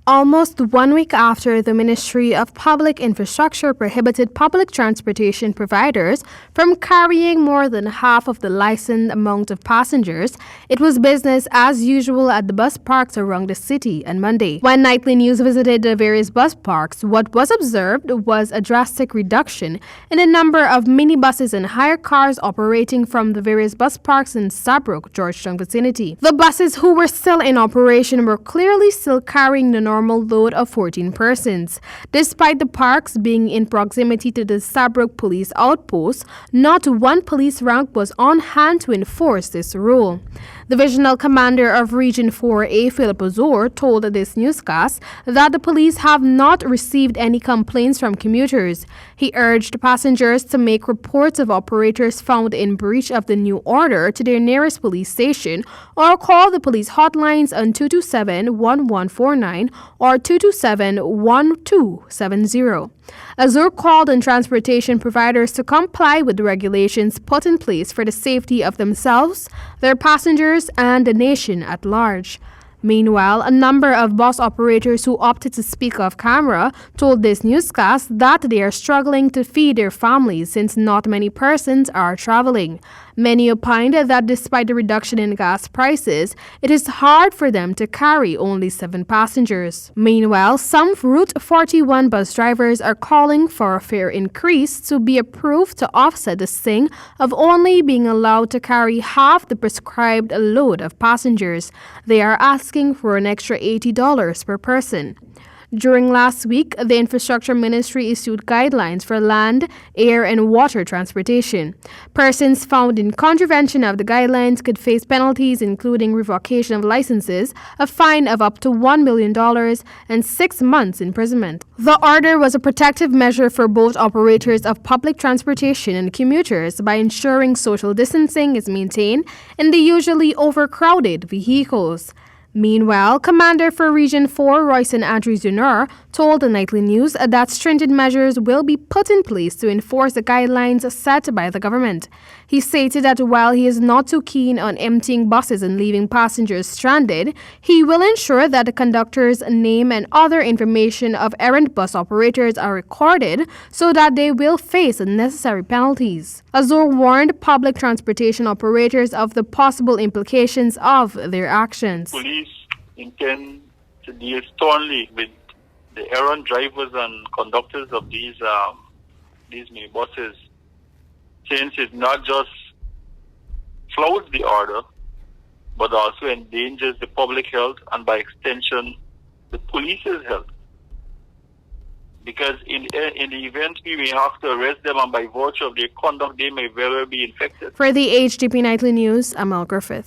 Almost 1 week after the Ministry of Public Infrastructure prohibited public transportation providers from carrying more than half of the licensed amount of passengers, it was business as usual at the bus parks around the city on Monday. When Nightly News visited the various bus parks, what was observed was a drastic reduction in the number of minibuses and hire cars operating from the various bus parks in Saybrook, Georgetown vicinity. The buses who were still in operation were clearly still carrying the normal load of 14 persons. Despite the parks being in proximity to the Saybrook police outpost, not one police rank was on hand to enforce this rule. Divisional Commander of Region 4A, Philip Ozor, told this newscast that the police have not received any complaints from commuters. He urged passengers to make reports of operators found in breach of the new order to their nearest police station or call the police hotlines on 227-1149 or 227-1270. Ozor called on transportation providers to comply with the regulations put in place for the safety of themselves, their passengers, and the nation at large. Meanwhile, a number of bus operators who opted to speak off camera told this newscast that they are struggling to feed their families since not many persons are traveling. Many opined that despite the reduction in gas prices, it is hard for them to carry only 7 passengers. Meanwhile, some Route 41 bus drivers are calling for a fare increase to be approved to offset the sting of only being allowed to carry half the prescribed load of passengers. They are asking for an extra $80 per person. During last week, the Infrastructure Ministry issued guidelines for land, air, and water transportation. Persons found in contravention of the guidelines could face penalties including revocation of licenses, a fine of up to $1 million, and 6 months imprisonment. The order was a protective measure for both operators of public transportation and commuters by ensuring social distancing is maintained in the usually overcrowded vehicles. Meanwhile, Commander for Region 4, Royson Andrews Jr., told the Nightly News that stringent measures will be put in place to enforce the guidelines set by the government. He stated that while he is not too keen on emptying buses and leaving passengers stranded, he will ensure that the conductor's name and other information of errant bus operators are recorded so that they will face necessary penalties. Ozor warned public transportation operators of the possible implications of their actions. Police intend to deal sternly with the errant drivers and conductors of these minibuses, since it not just flouts the order, but also endangers the public health and by extension the police's health. Because in the event we may have to arrest them, and by virtue of their conduct they may very well be infected. For the HDP Nightly News, Amel Griffith.